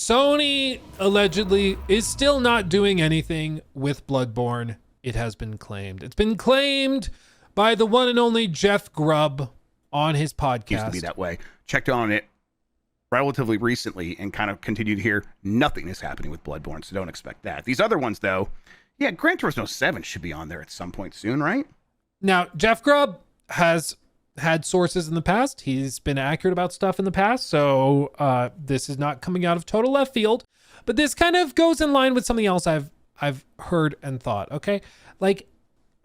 Sony allegedly is still not doing anything with Bloodborne. It has been claimed. It's been claimed by the one and only Jeff Grubb on his podcast. Used to be that way. Checked on it relatively recently and kind of continued to hear nothing is happening with Bloodborne, so don't expect that. These other ones, though, yeah, Gran Turismo 7 should be on there at some point soon, right? Now, Jeff Grubb has had sources in the past. He's been accurate about stuff in the past, so this is not coming out of total left field. But this kind of goes in line with something else I've heard and thought, okay? Like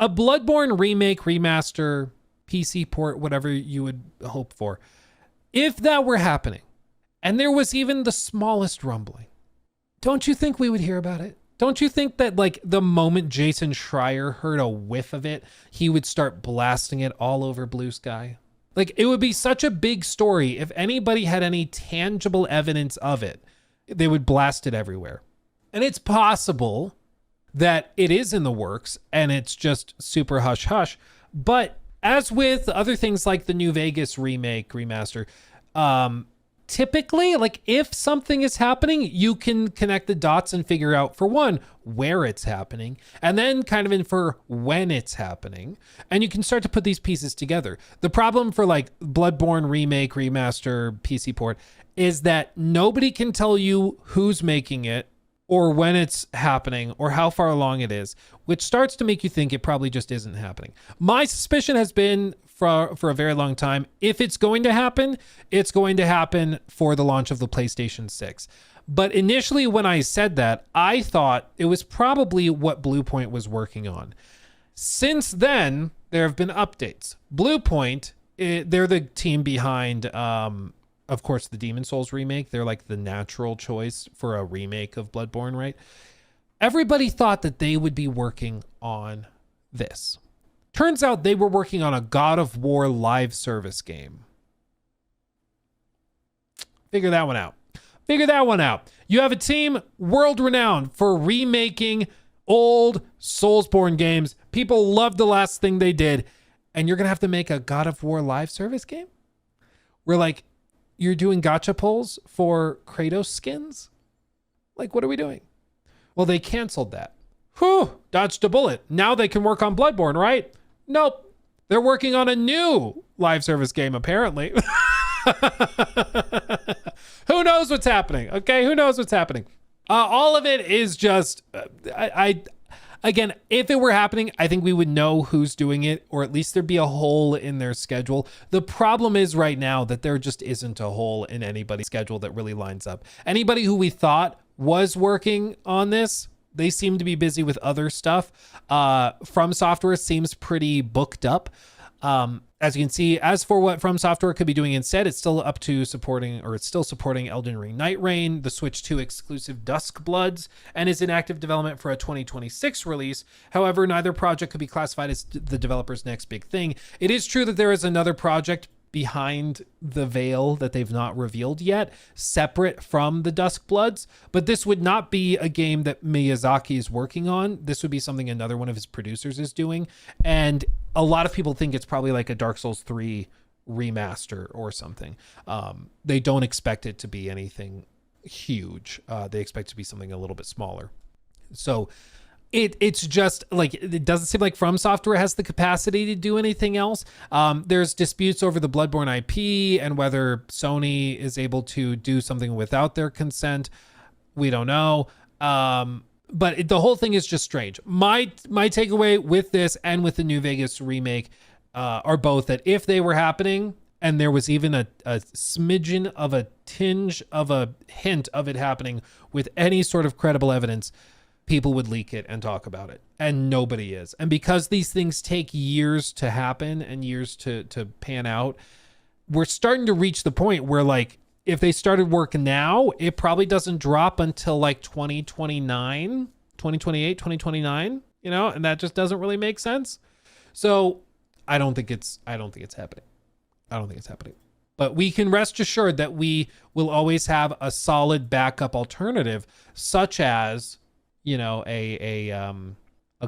a Bloodborne remake, remaster, PC port, whatever you would hope for. If that were happening, and there was even the smallest rumbling, don't you think we would hear about it? Don't you think that like the moment Jason Schreier heard a whiff of it, he would start blasting it all over Blue Sky? Like it would be such a big story. If anybody had any tangible evidence of it, they would blast it everywhere. And it's possible that it is in the works and it's just super hush hush. But as with other things like the New Vegas remake, remaster, typically, like if something is happening, you can connect the dots and figure out, for one, where it's happening, and then kind of infer when it's happening. And you can start to put these pieces together. The problem for like Bloodborne remake, remaster, PC port is that nobody can tell you who's making it or when it's happening or how far along it is, which starts to make you think it probably just isn't happening. My suspicion has been for a very long time, if it's going to happen, it's going to happen for the launch of the PlayStation 6. But initially when I said that, I thought it was probably what Bluepoint was working on. Since then, there have been updates. Bluepoint, they're the team behind, of course, the Demon Souls remake. They're like the natural choice for a remake of Bloodborne, right? Everybody thought that they would be working on this. Turns out they were working on a God of War live service game. Figure that one out. You have a team world-renowned for remaking old Soulsborne games. People loved the last thing they did. And you're going to have to make a God of War live service game? Where like, you're doing gacha pulls for Kratos skins? Like, what are we doing? Well, they canceled that. Whew, dodged a bullet. Now they can work on Bloodborne, right? Nope. They're working on a new live service game, apparently. Who knows what's happening? Okay, who knows what's happening? All of it is just, again, if it were happening, I think we would know who's doing it, or at least there'd be a hole in their schedule. The problem is right now that there just isn't a hole in anybody's schedule that really lines up. Anybody who we thought was working on this, they seem to be busy with other stuff. From Software seems pretty booked up. As you can see, as for what From Software could be doing instead, it's still up to supporting Elden Ring Night Rain, the Switch 2 exclusive Dusk Bloods, and is in active development for a 2026 release. However, neither project could be classified as the developer's next big thing. It is true that there is another project behind the veil that they've not revealed yet, separate from the Dusk Bloods, but this would not be a game that Miyazaki is working on. This would be something another one of his producers is doing, and a lot of people think it's probably like a Dark Souls 3 remaster or something. They don't expect it to be anything huge. They expect it to be something a little bit smaller. So it's just like, it doesn't seem like From Software has the capacity to do anything else. There's disputes over the Bloodborne IP and whether Sony is able to do something without their consent. We don't know. But the whole thing is just strange. My takeaway with this and with the New Vegas remake are both that if they were happening and there was even a smidgen of a tinge of a hint of it happening with any sort of credible evidence, people would leak it and talk about it, and nobody is. And because these things take years to happen and years to pan out, we're starting to reach the point where, like, if they started work now, it probably doesn't drop until like 2029, 2028, 2029, you know, and that just doesn't really make sense. So I don't think it's happening. But we can rest assured that we will always have a solid backup alternative, such as, you know, a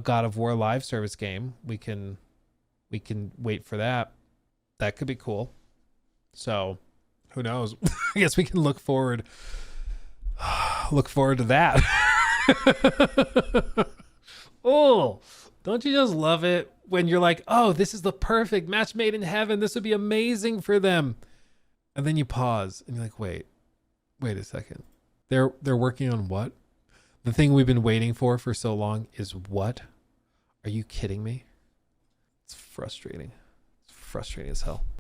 God of War live service game. We can wait for that. That could be cool. So who knows? I guess we can look forward Look forward to that. Oh, don't you just love it when you're like, oh, this is the perfect match made in heaven. This would be amazing for them. And then you pause and you're like, wait a second. They're working on what? The thing we've been waiting for so long is what? Are you kidding me? It's frustrating. It's frustrating as hell.